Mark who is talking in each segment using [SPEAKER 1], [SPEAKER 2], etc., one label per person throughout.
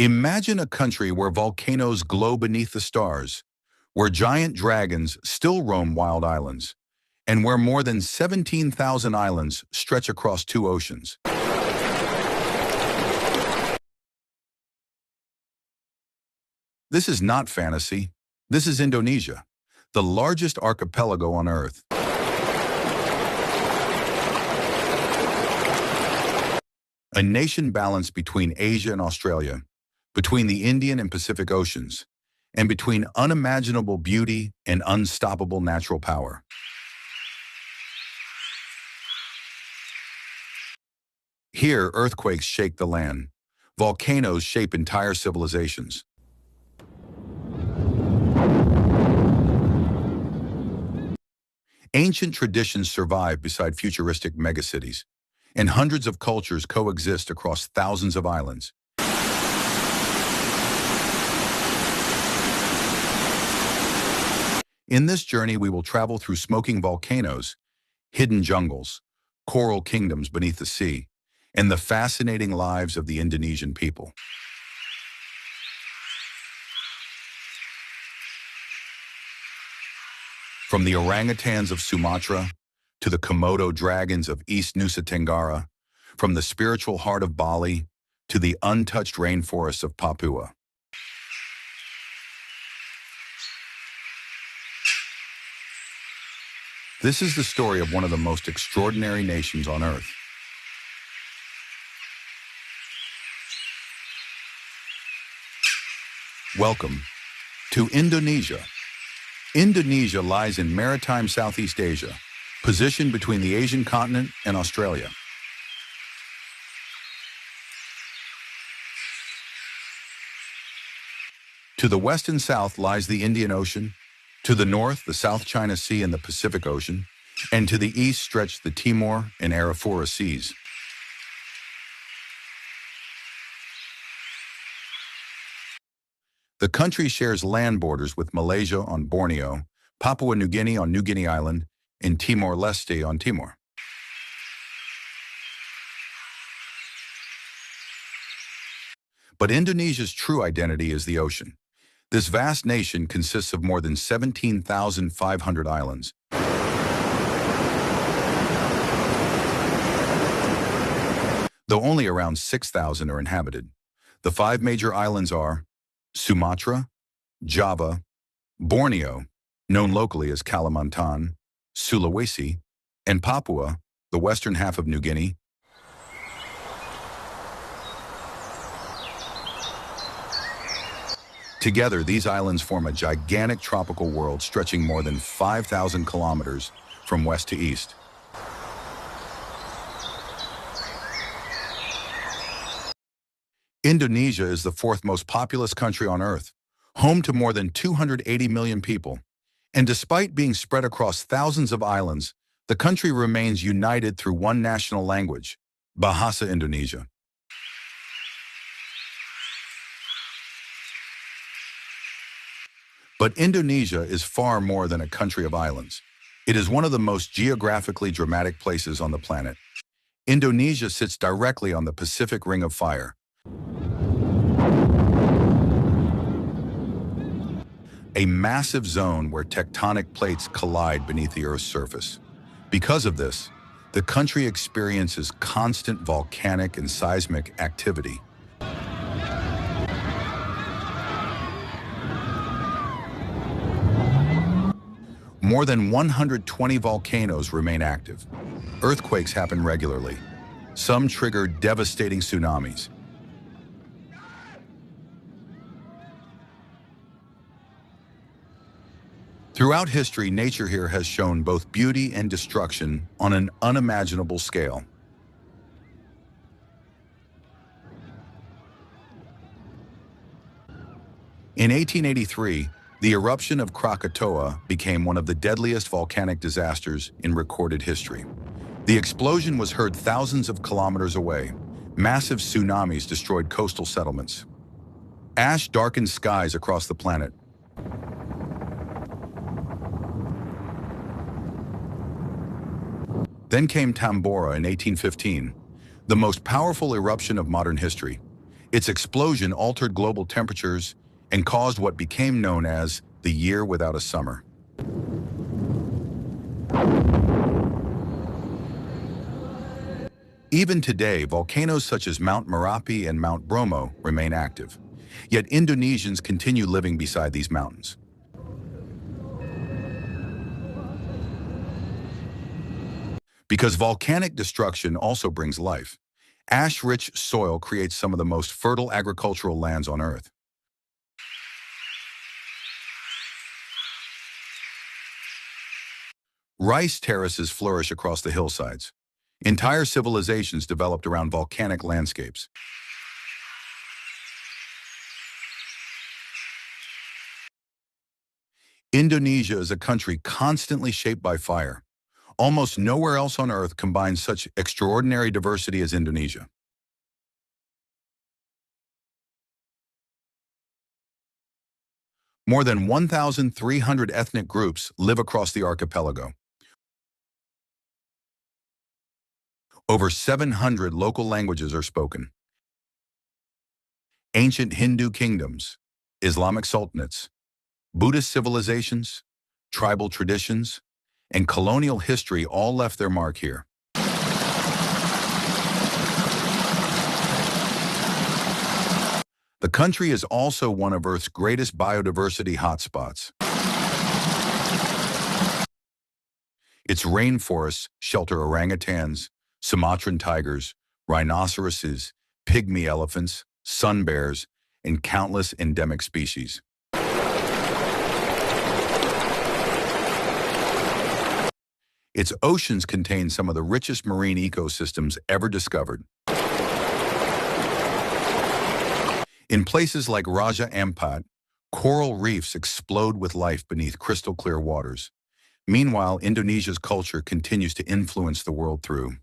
[SPEAKER 1] Imagine a country where volcanoes glow beneath the stars, where giant dragons still roam wild islands, and where more than 17,000 islands stretch across two oceans. This is not fantasy. This is Indonesia, the largest archipelago on Earth. A nation balanced between Asia and Australia, between the Indian and Pacific Oceans, and between unimaginable beauty and unstoppable natural power. Here, earthquakes shake the land. Volcanoes shape entire civilizations. Ancient traditions survive beside futuristic megacities, and hundreds of cultures coexist across thousands of islands. In this journey, we will travel through smoking volcanoes, hidden jungles, coral kingdoms beneath the sea, and the fascinating lives of the Indonesian people. From the orangutans of Sumatra to the Komodo dragons of East Nusa Tenggara, from the spiritual heart of Bali to the untouched rainforests of Papua. This is the story of one of the most extraordinary nations on Earth. Welcome to Indonesia. Indonesia lies in maritime Southeast Asia, positioned between the Asian continent and Australia. To the west and south lies the Indian Ocean, to the north the South China Sea and the Pacific Ocean, and to the east stretch the Timor and Arafura Seas. The country shares land borders with Malaysia on Borneo, Papua New Guinea on New Guinea Island, and Timor-Leste on Timor. But Indonesia's true identity is the ocean. This vast nation consists of more than 17,500 islands. Though only around 6,000 are inhabited. The five major islands are Sumatra, Java, Borneo, known locally as Kalimantan, Sulawesi, and Papua, the western half of New Guinea. Together, these islands form a gigantic tropical world stretching more than 5,000 kilometers from west to east. Indonesia is the fourth most populous country on Earth, home to more than 280 million people. And despite being spread across thousands of islands, the country remains united through one national language, Bahasa Indonesia. But Indonesia is far more than a country of islands. It is one of the most geographically dramatic places on the planet. Indonesia sits directly on the Pacific Ring of Fire, a massive zone where tectonic plates collide beneath the Earth's surface. Because of this, the country experiences constant volcanic and seismic activity. More than 120 volcanoes remain active. Earthquakes happen regularly. Some trigger devastating tsunamis. Throughout history, nature here has shown both beauty and destruction on an unimaginable scale. In 1883, the eruption of Krakatoa became one of the deadliest volcanic disasters in recorded history. The explosion was heard thousands of kilometers away. Massive tsunamis destroyed coastal settlements. Ash darkened skies across the planet. Then came Tambora in 1815, the most powerful eruption of modern history. Its explosion altered global temperatures and caused what became known as the year without a summer. Even today, volcanoes such as Mount Merapi and Mount Bromo remain active. Yet Indonesians continue living beside these mountains. Because volcanic destruction also brings life. Ash-rich soil creates some of the most fertile agricultural lands on Earth. Rice terraces flourish across the hillsides. Entire civilizations developed around volcanic landscapes. Indonesia is a country constantly shaped by fire. Almost nowhere else on Earth combines such extraordinary diversity as Indonesia. More than 1,300 ethnic groups live across the archipelago. Over 700 local languages are spoken. Ancient Hindu kingdoms, Islamic sultanates, Buddhist civilizations, tribal traditions, and colonial history all left their mark here. The country is also one of Earth's greatest biodiversity hotspots. Its rainforests shelter orangutans, Sumatran tigers, rhinoceroses, pygmy elephants, sun bears, and countless endemic species. Its oceans contain some of the richest marine ecosystems ever discovered. In places like Raja Ampat, coral reefs explode with life beneath crystal-clear waters. Meanwhile, Indonesia's culture continues to influence the world through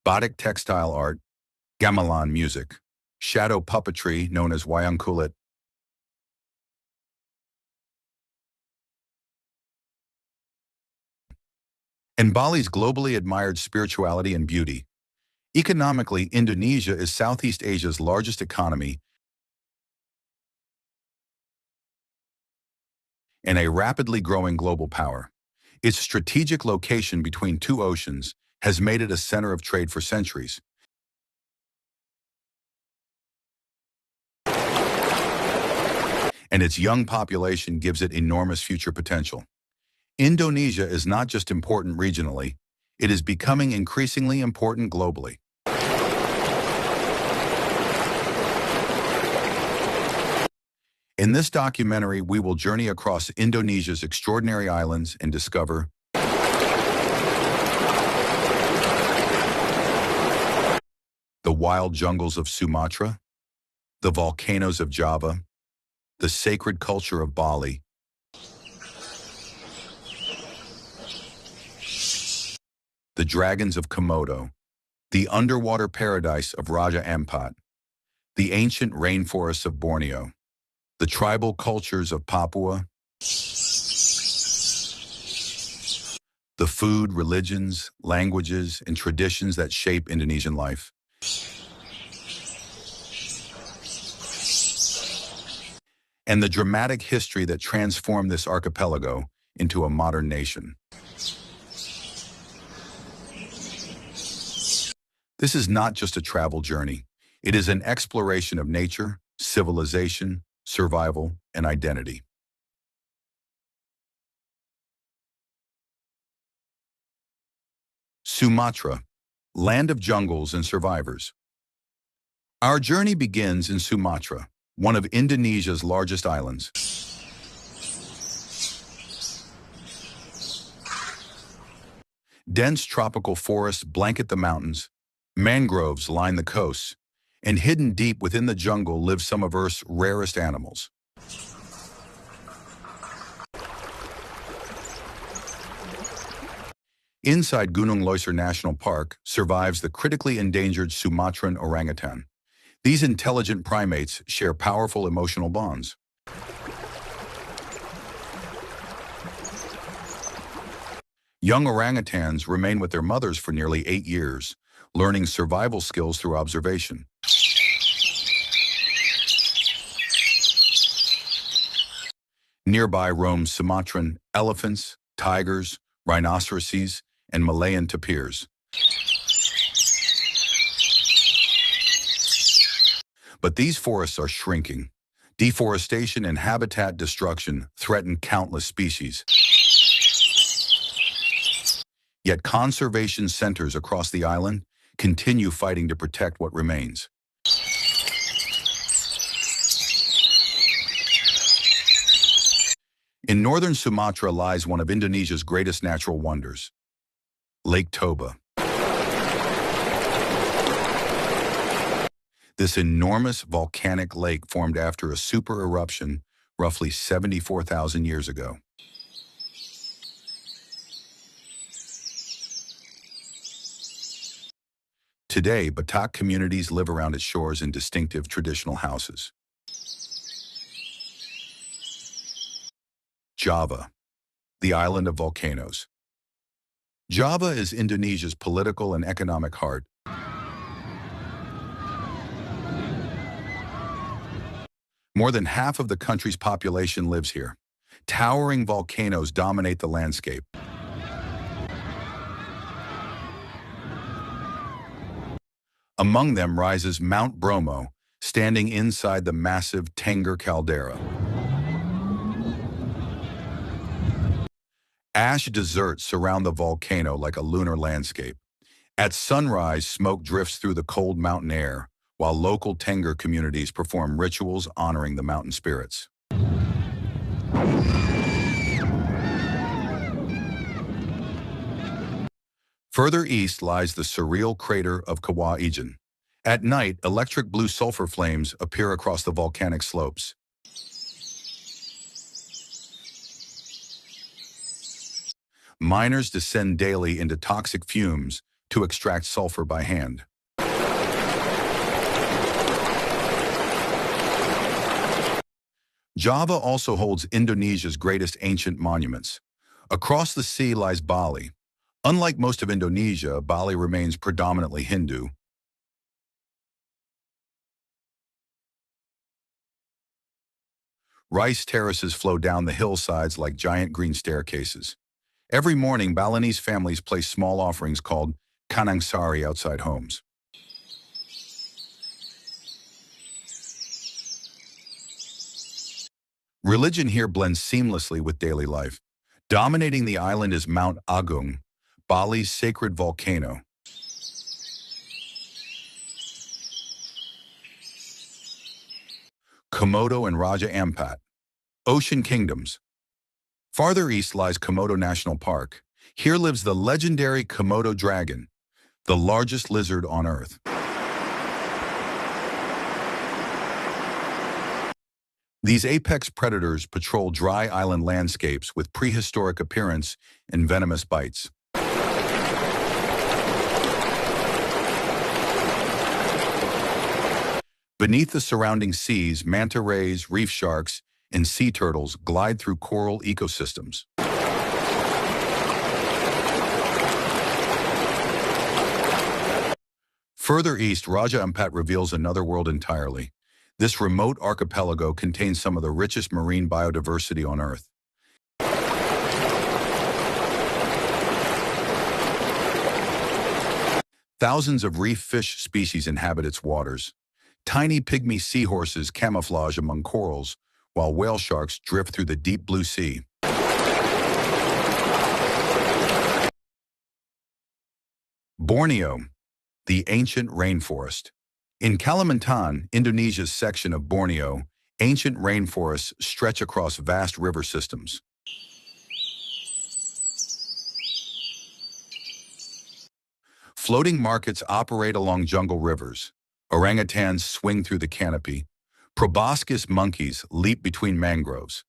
[SPEAKER 1] batik textile art, gamelan music, shadow puppetry known as wayang kulit, and Bali's globally admired spirituality and beauty. Economically, Indonesia is Southeast Asia's largest economy and a rapidly growing global power. Its strategic location between two oceans has made it a center of trade for centuries. And its young population gives it enormous future potential. Indonesia is not just important regionally, it is becoming increasingly important globally. In this documentary, we will journey across Indonesia's extraordinary islands and discover the wild jungles of Sumatra, the volcanoes of Java, the sacred culture of Bali, the dragons of Komodo, the underwater paradise of Raja Ampat, the ancient rainforests of Borneo, the tribal cultures of Papua, the food, religions, languages, and traditions that shape Indonesian life, and the dramatic history that transformed this archipelago into a modern nation. This is not just a travel journey. It is an exploration of nature, civilization, survival, and identity. Sumatra, land of jungles and survivors. Our journey begins in Sumatra, one of Indonesia's largest islands. Dense tropical forests blanket the mountains, mangroves line the coasts, and hidden deep within the jungle live some of Earth's rarest animals. Inside Gunung Leuser National Park survives the critically endangered Sumatran orangutan. These intelligent primates share powerful emotional bonds. Young orangutans remain with their mothers for nearly 8 years, learning survival skills through observation. Nearby roam Sumatran elephants, tigers, rhinoceroses, and Malayan tapirs. But these forests are shrinking. Deforestation and habitat destruction threaten countless species. Yet conservation centers across the island continue fighting to protect what remains. In northern Sumatra lies one of Indonesia's greatest natural wonders, Lake Toba. This enormous volcanic lake formed after a super eruption roughly 74,000 years ago. Today, Batak communities live around its shores in distinctive traditional houses. Java, the island of volcanoes. Java is Indonesia's political and economic heart. More than half of the country's population lives here. Towering volcanoes dominate the landscape. Among them rises Mount Bromo, standing inside the massive Tengger caldera. Ash deserts surround the volcano like a lunar landscape. At sunrise, smoke drifts through the cold mountain air, while local Tengger communities perform rituals honoring the mountain spirits. Further east lies the surreal crater of Kawaijin. At night, electric blue sulfur flames appear across the volcanic slopes. Miners descend daily into toxic fumes to extract sulfur by hand. Java also holds Indonesia's greatest ancient monuments. Across the sea lies Bali. Unlike most of Indonesia, Bali remains predominantly Hindu. Rice terraces flow down the hillsides like giant green staircases. Every morning, Balinese families place small offerings called kanangsari outside homes. Religion here blends seamlessly with daily life. Dominating the island is Mount Agung, Bali's sacred volcano. Komodo and Raja Ampat, ocean kingdoms. Farther east lies Komodo National Park. Here lives the legendary Komodo dragon, the largest lizard on Earth. These apex predators patrol dry island landscapes with prehistoric appearance and venomous bites. Beneath the surrounding seas, manta rays, reef sharks, and sea turtles glide through coral ecosystems. Further east, Raja Ampat reveals another world entirely. This remote archipelago contains some of the richest marine biodiversity on Earth. Thousands of reef fish species inhabit its waters. Tiny pygmy seahorses camouflage among corals, while whale sharks drift through the deep blue sea. Borneo, the ancient rainforest. In Kalimantan, Indonesia's section of Borneo, ancient rainforests stretch across vast river systems. Floating markets operate along jungle rivers. Orangutans swing through the canopy. Proboscis monkeys leap between mangroves.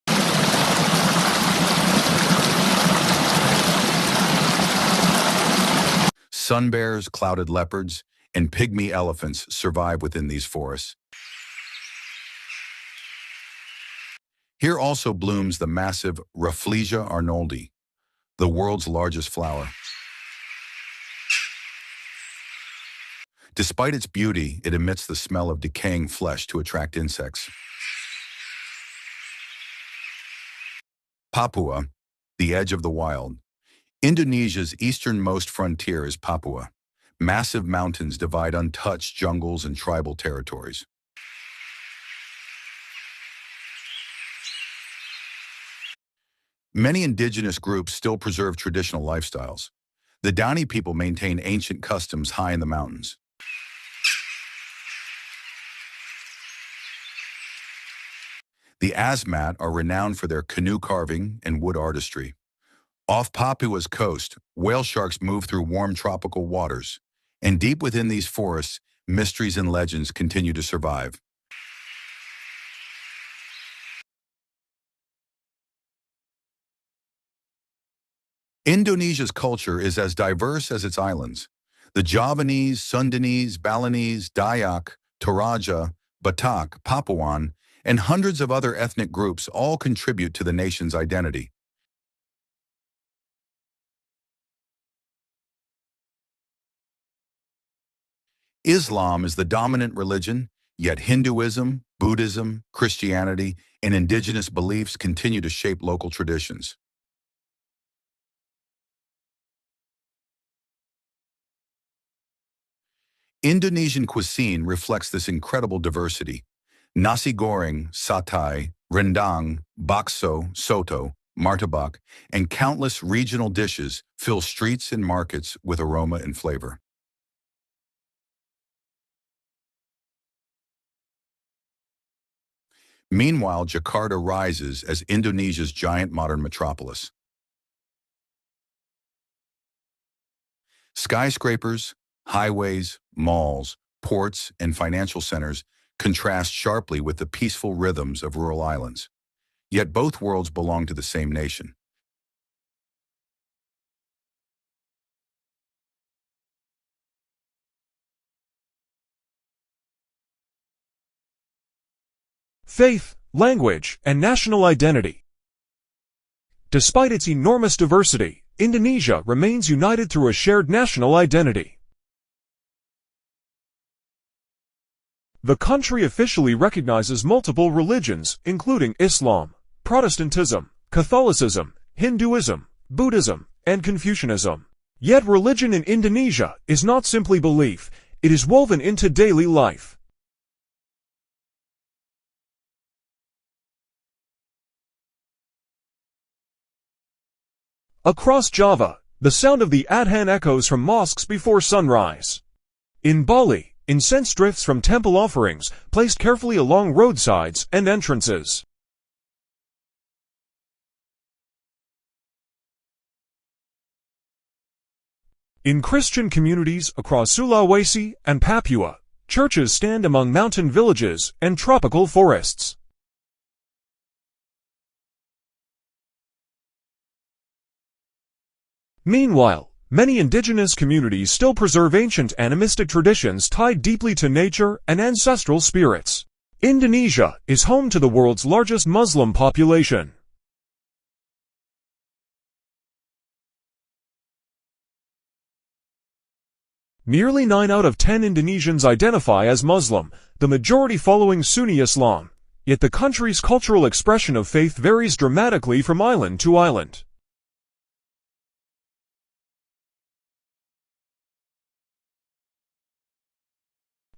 [SPEAKER 1] Sun bears, clouded leopards, and pygmy elephants survive within these forests. Here also blooms the massive Rafflesia arnoldi, the world's largest flower. Despite its beauty, it emits the smell of decaying flesh to attract insects. Papua, the edge of the wild. Indonesia's easternmost frontier is Papua. Massive mountains divide untouched jungles and tribal territories. Many indigenous groups still preserve traditional lifestyles. The Dani people maintain ancient customs high in the mountains. The Asmat are renowned for their canoe carving and wood artistry. Off Papua's coast, whale sharks move through warm tropical waters, and deep within these forests, mysteries and legends continue to survive. Indonesia's culture is as diverse as its islands. The Javanese, Sundanese, Balinese, Dayak, Toraja, Batak, Papuan, and hundreds of other ethnic groups all contribute to the nation's identity. Islam is the dominant religion, yet Hinduism, Buddhism, Christianity, and indigenous beliefs continue to shape local traditions. Indonesian cuisine reflects this incredible diversity. Nasi goreng, satay, rendang, bakso, soto, martabak, and countless regional dishes fill streets and markets with aroma and flavor. Meanwhile, Jakarta rises as Indonesia's giant modern metropolis. Skyscrapers, highways, malls, ports, and financial centers contrast sharply with the peaceful rhythms of rural islands. Yet both worlds belong to the same nation.
[SPEAKER 2] Faith, language, and national identity. Despite its enormous diversity, Indonesia remains united through a shared national identity. The country officially recognizes multiple religions, including Islam, Protestantism, Catholicism, Hinduism, Buddhism, and Confucianism. Yet religion in Indonesia is not simply belief, it is woven into daily life. Across Java, the sound of the adhan echoes from mosques before sunrise. In Bali, incense drifts from temple offerings, placed carefully along roadsides and entrances. In Christian communities across Sulawesi and Papua, churches stand among mountain villages and tropical forests. Meanwhile, many indigenous communities still preserve ancient animistic traditions tied deeply to nature and ancestral spirits. Indonesia is home to the world's largest Muslim population. Nearly 9 out of 10 Indonesians identify as Muslim, the majority following Sunni Islam. Yet the country's cultural expression of faith varies dramatically from island to island.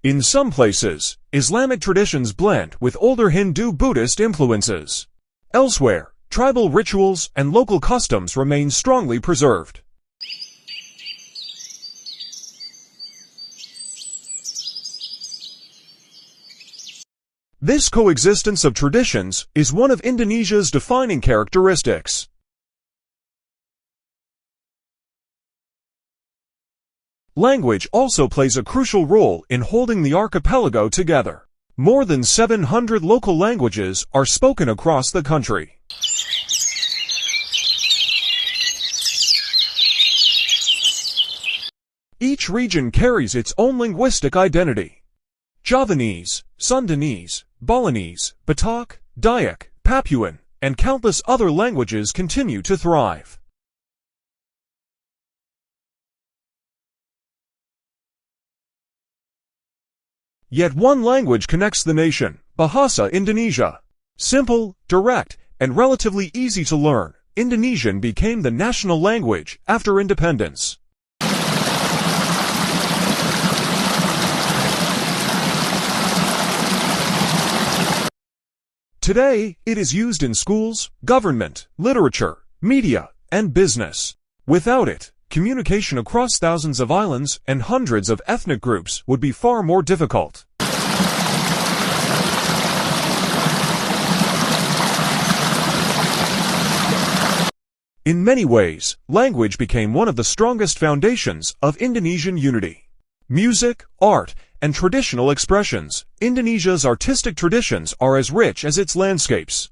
[SPEAKER 2] In some places, Islamic traditions blend with older Hindu-Buddhist influences. Elsewhere, tribal rituals and local customs remain strongly preserved. This coexistence of traditions is one of Indonesia's defining characteristics. Language also plays a crucial role in holding the archipelago together. More than 700 local languages are spoken across the country. Each region carries its own linguistic identity. Javanese, Sundanese, Balinese, Batak, Dayak, Papuan, and countless other languages continue to thrive. Yet one language connects the nation, Bahasa Indonesia. Simple, direct, and relatively easy to learn, Indonesian became the national language after independence. Today, it is used in schools, government, literature, media, and business. Without it, communication across thousands of islands and hundreds of ethnic groups would be far more difficult. In many ways, language became one of the strongest foundations of Indonesian unity. Music, art, and traditional expressions, Indonesia's artistic traditions are as rich as its landscapes.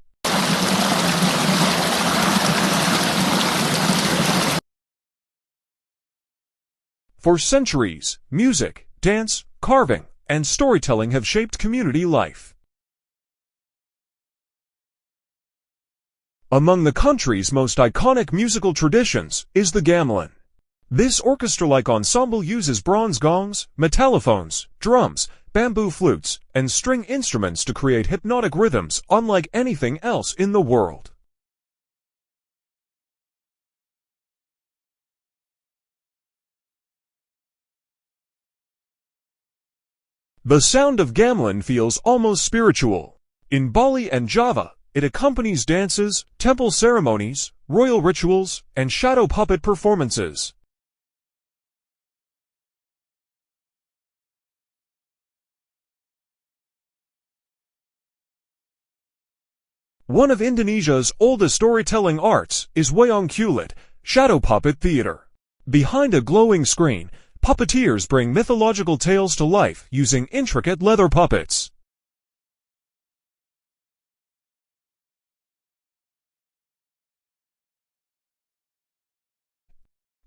[SPEAKER 2] For centuries, music, dance, carving, and storytelling have shaped community life. Among the country's most iconic musical traditions is the gamelan. This orchestra-like ensemble uses bronze gongs, metallophones, drums, bamboo flutes, and string instruments to create hypnotic rhythms unlike anything else in the world. The sound of gamelan feels almost spiritual. In Bali and Java, it accompanies dances, temple ceremonies, royal rituals, and shadow puppet performances. One of Indonesia's oldest storytelling arts is wayang kulit, shadow puppet theater. Behind a glowing screen, puppeteers bring mythological tales to life using intricate leather puppets.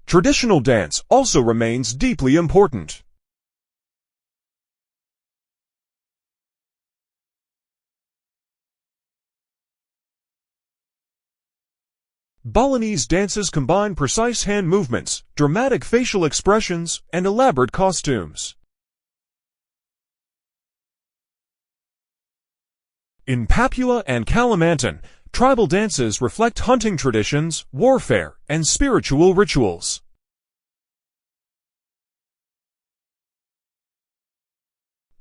[SPEAKER 2] Traditional dance also remains deeply important. Balinese dances combine precise hand movements, dramatic facial expressions, and elaborate costumes. In Papua and Kalimantan, tribal dances reflect hunting traditions, warfare, and spiritual rituals.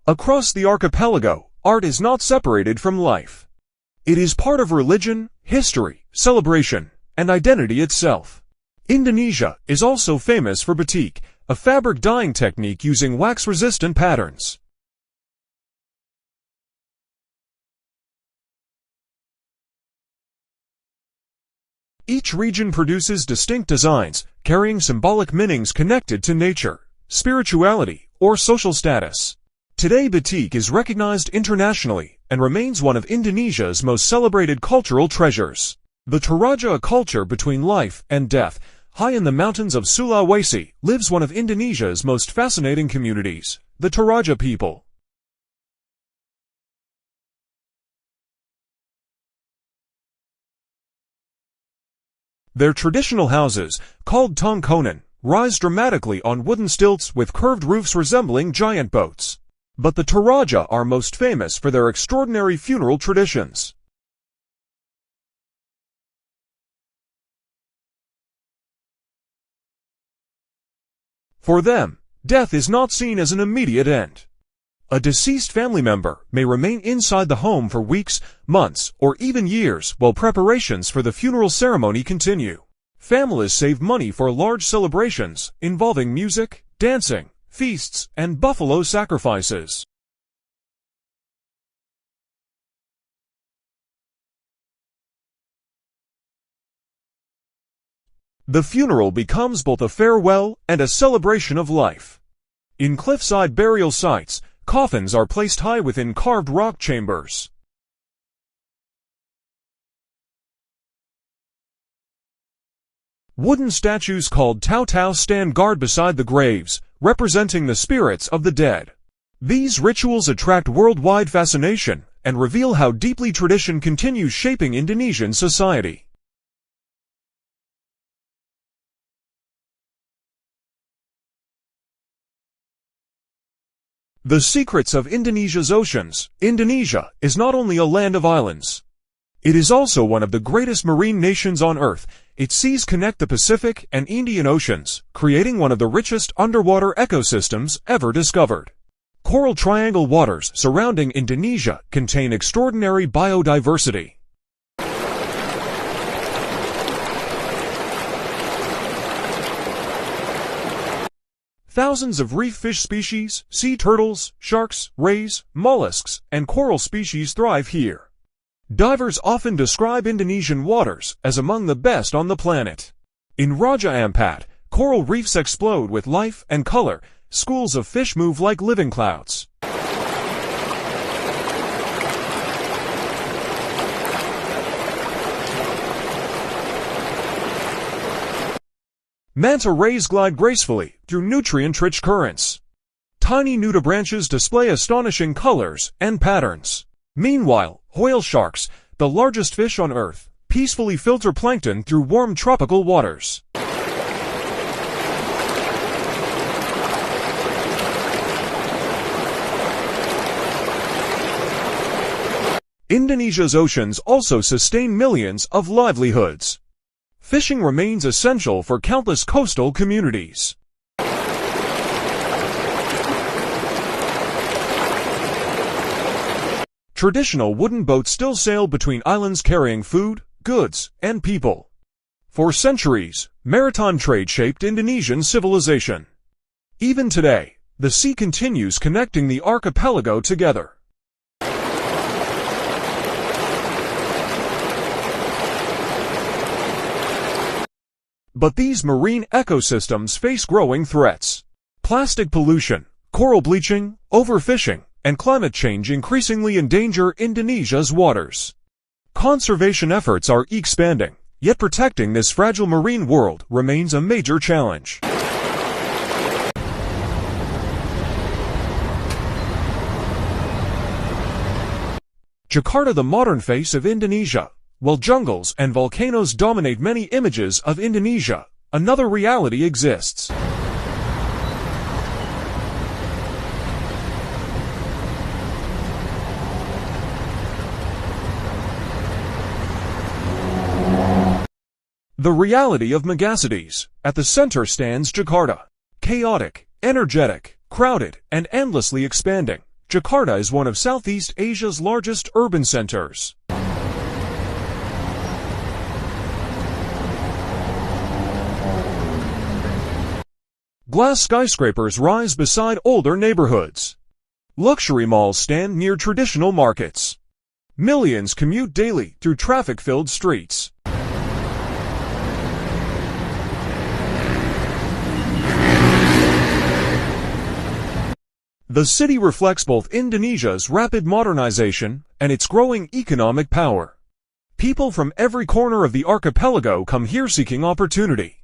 [SPEAKER 2] Across the archipelago, art is not separated from life. It is part of religion, history, celebration, and identity itself. Indonesia is also famous for batik, a fabric dyeing technique using wax-resistant patterns. Each region produces distinct designs, carrying symbolic meanings connected to nature, spirituality, or social status. Today, batik is recognized internationally and remains one of Indonesia's most celebrated cultural treasures. The Toraja, a culture between life and death, high in the mountains of Sulawesi, lives one of Indonesia's most fascinating communities, the Toraja people. Their traditional houses, called tongkonan, rise dramatically on wooden stilts with curved roofs resembling giant boats. But the Toraja are most famous for their extraordinary funeral traditions. For them, death is not seen as an immediate end. A deceased family member may remain inside the home for weeks, months, or even years while preparations for the funeral ceremony continue. Families save money for large celebrations involving music, dancing, feasts, and buffalo sacrifices. The funeral becomes both a farewell and a celebration of life. In cliffside burial sites, coffins are placed high within carved rock chambers. Wooden statues called tau-tau stand guard beside the graves, representing the spirits of the dead. These rituals attract worldwide fascination and reveal how deeply tradition continues shaping Indonesian society. The secrets of Indonesia's oceans. Indonesia is not only a land of islands. It is also one of the greatest marine nations on Earth. Its seas connect the Pacific and Indian Oceans, creating one of the richest underwater ecosystems ever discovered. Coral Triangle waters surrounding Indonesia contain extraordinary biodiversity. Thousands of reef fish species, sea turtles, sharks, rays, mollusks, and coral species thrive here. Divers often describe Indonesian waters as among the best on the planet. In Raja Ampat, coral reefs explode with life and color. Schools of fish move like living clouds. Manta rays glide gracefully through nutrient-rich currents. Tiny nudibranches display astonishing colors and patterns. Meanwhile, whale sharks, the largest fish on Earth, peacefully filter plankton through warm tropical waters. Indonesia's oceans also sustain millions of livelihoods. Fishing remains essential for countless coastal communities. Traditional wooden boats still sail between islands carrying food, goods, and people. For centuries, maritime trade shaped Indonesian civilization. Even today, the sea continues connecting the archipelago together. But these marine ecosystems face growing threats. Plastic pollution, coral bleaching, overfishing, and climate change increasingly endanger Indonesia's waters. Conservation efforts are expanding, yet protecting this fragile marine world remains a major challenge. Jakarta, the modern face of Indonesia. While jungles and volcanoes dominate many images of Indonesia, another reality exists. The reality of megacities. At the center stands Jakarta. Chaotic, energetic, crowded, and endlessly expanding, Jakarta is one of Southeast Asia's largest urban centers. Glass skyscrapers rise beside older neighborhoods. Luxury malls stand near traditional markets. Millions commute daily through traffic-filled streets. The city reflects both Indonesia's rapid modernization and its growing economic power. People from every corner of the archipelago come here seeking opportunity.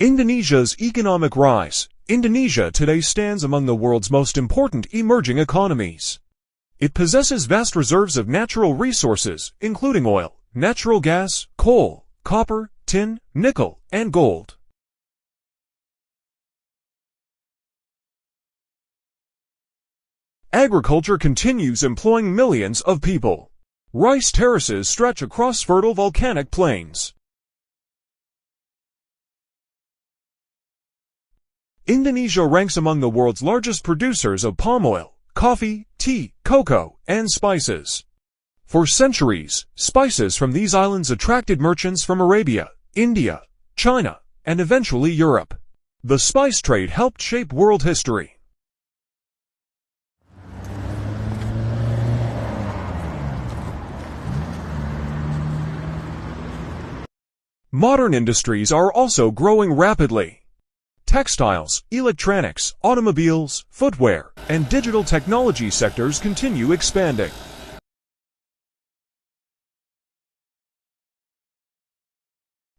[SPEAKER 2] Indonesia's economic rise. Indonesia today stands among the world's most important emerging economies. It possesses vast reserves of natural resources, including oil, natural gas, coal, copper, tin, nickel, and gold. Agriculture continues employing millions of people. Rice terraces stretch across fertile volcanic plains. Indonesia ranks among the world's largest producers of palm oil, coffee, tea, cocoa, and spices. For centuries, spices from these islands attracted merchants from Arabia, India, China, and eventually Europe. The spice trade helped shape world history. Modern industries are also growing rapidly. Textiles, electronics, automobiles, footwear, and digital technology sectors continue expanding.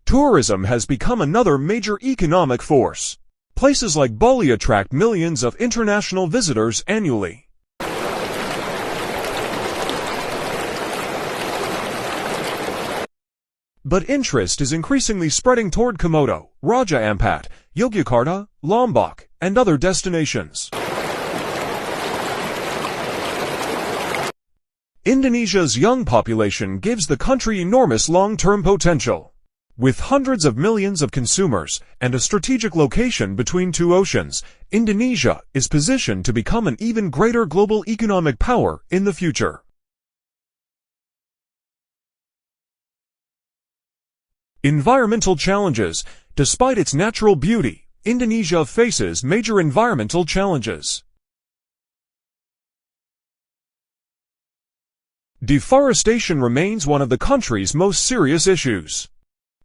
[SPEAKER 2] Tourism has become another major economic force. Places like Bali attract millions of international visitors annually. But interest is increasingly spreading toward Komodo, Raja Ampat, Yogyakarta, Lombok, and other destinations. Indonesia's young population gives the country enormous long-term potential. With hundreds of millions of consumers and a strategic location between two oceans, Indonesia is positioned to become an even greater global economic power in the future. Environmental challenges. Despite its natural beauty, Indonesia faces major environmental challenges. Deforestation remains one of the country's most serious issues.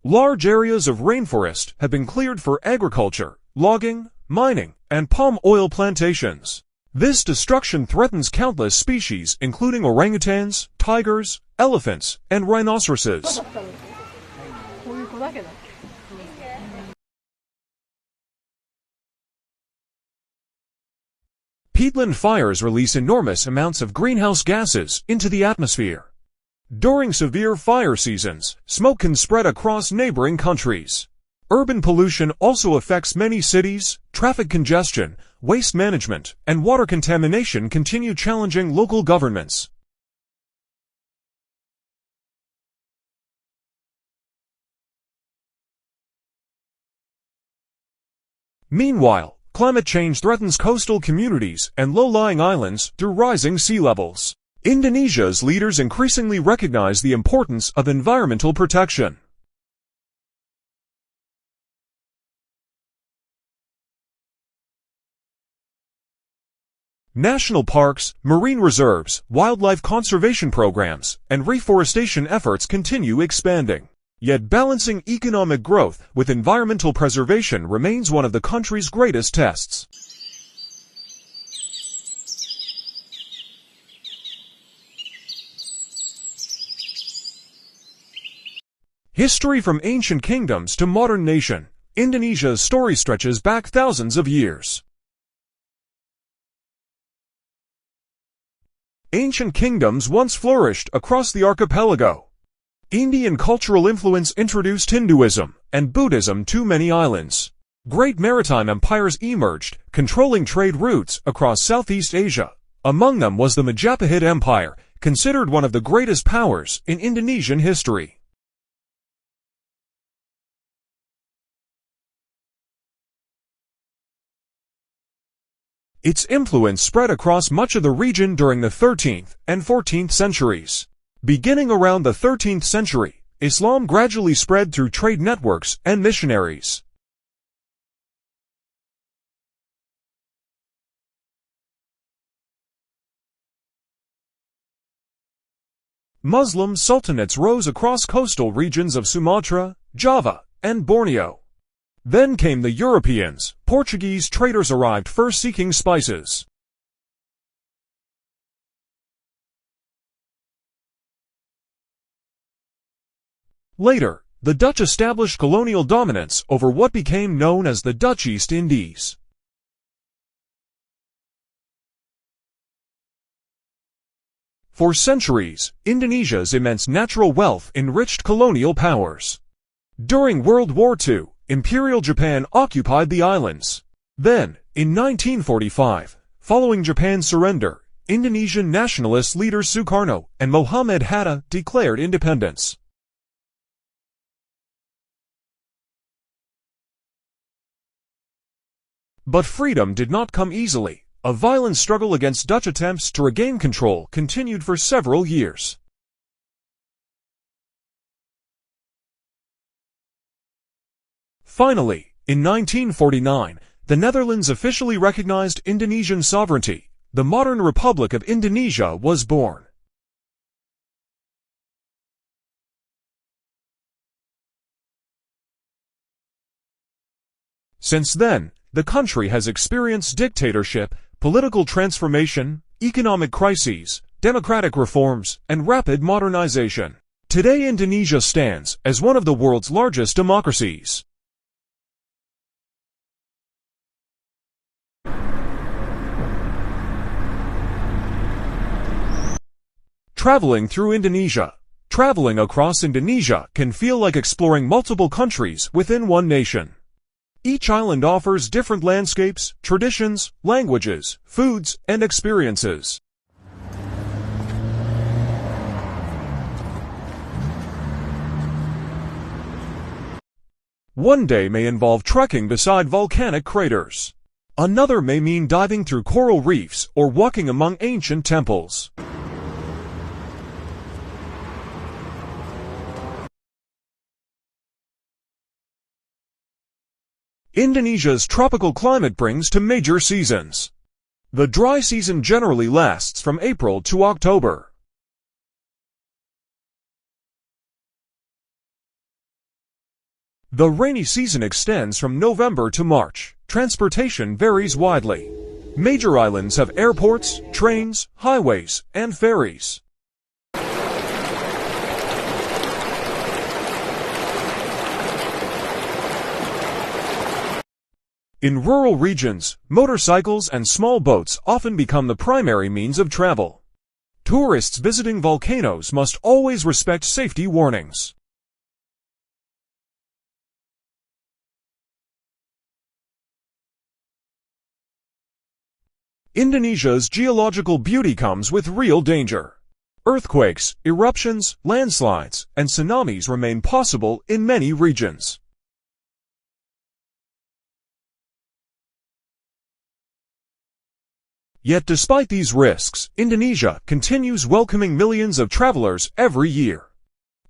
[SPEAKER 2] Large areas of rainforest have been cleared for agriculture, logging, mining, and palm oil plantations. This destruction threatens countless species including orangutans, tigers, elephants, and rhinoceroses. Peatland fires release enormous amounts of greenhouse gases into the atmosphere. During severe fire seasons, smoke can spread across neighboring countries. Urban pollution also affects many cities. Traffic congestion, waste management, and water contamination continue challenging local governments. Meanwhile, climate change threatens coastal communities and low-lying islands through rising sea levels. Indonesia's leaders increasingly recognize the importance of environmental protection. National parks, marine reserves, wildlife conservation programs, and reforestation efforts continue expanding. Yet balancing economic growth with environmental preservation remains one of the country's greatest tests. History from ancient kingdoms to modern nation, Indonesia's story stretches back thousands of years. Ancient kingdoms once flourished across the archipelago. Indian cultural influence introduced Hinduism and Buddhism to many islands. Great maritime empires emerged, controlling trade routes across Southeast Asia. Among them was the Majapahit Empire, considered one of the greatest powers in Indonesian history. Its influence spread across much of the region during the 13th and 14th centuries. Beginning around the 13th century, Islam gradually spread through trade networks and missionaries. Muslim sultanates rose across coastal regions of Sumatra, Java, and Borneo. Then came the Europeans. Portuguese traders arrived first seeking spices. Later, the Dutch established colonial dominance over what became known as the Dutch East Indies. For centuries, Indonesia's immense natural wealth enriched colonial powers. During World War II, Imperial Japan occupied the islands. Then, in 1945, following Japan's surrender, Indonesian nationalist leaders Sukarno and Muhammad Hatta declared independence. But freedom did not come easily. A violent struggle against Dutch attempts to regain control continued for several years. Finally, in 1949, the Netherlands officially recognized Indonesian sovereignty. The modern Republic of Indonesia was born. Since then, the country has experienced dictatorship, political transformation, economic crises, democratic reforms, and rapid modernization. Today, Indonesia stands as one of the world's largest democracies. Traveling through Indonesia. Traveling across Indonesia can feel like exploring multiple countries within one nation. Each island offers different landscapes, traditions, languages, foods, and experiences. One day may involve trekking beside volcanic craters. Another may mean diving through coral reefs or walking among ancient temples. Indonesia's tropical climate brings to major seasons. The dry season generally lasts from April to October. The rainy season extends from November to March. Transportation varies widely. Major islands have airports, trains, highways, and ferries. In rural regions, motorcycles and small boats often become the primary means of travel. Tourists visiting volcanoes must always respect safety warnings. Indonesia's geological beauty comes with real danger. Earthquakes, eruptions, landslides, and tsunamis remain possible in many regions. Yet despite these risks, Indonesia continues welcoming millions of travelers every year.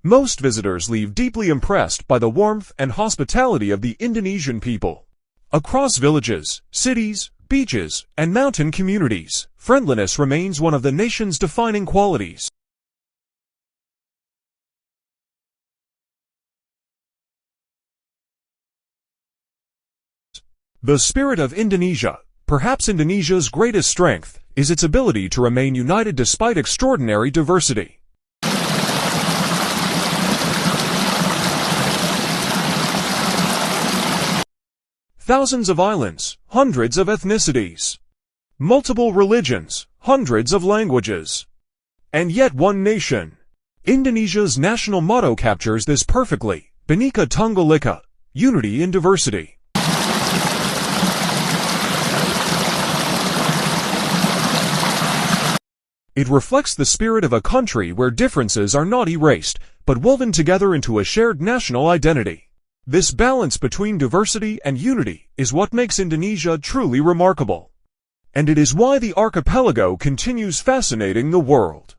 [SPEAKER 2] Most visitors leave deeply impressed by the warmth and hospitality of the Indonesian people. Across villages, cities, beaches, and mountain communities, friendliness remains one of the nation's defining qualities. The spirit of Indonesia, perhaps Indonesia's greatest strength, is its ability to remain united despite extraordinary diversity. Thousands of islands, hundreds of ethnicities, multiple religions, hundreds of languages, and yet one nation. Indonesia's national motto captures this perfectly: Bhinneka Tunggal Ika, unity in diversity. It reflects the spirit of a country where differences are not erased, but woven together into a shared national identity. This balance between diversity and unity is what makes Indonesia truly remarkable. And it is why the archipelago continues fascinating the world.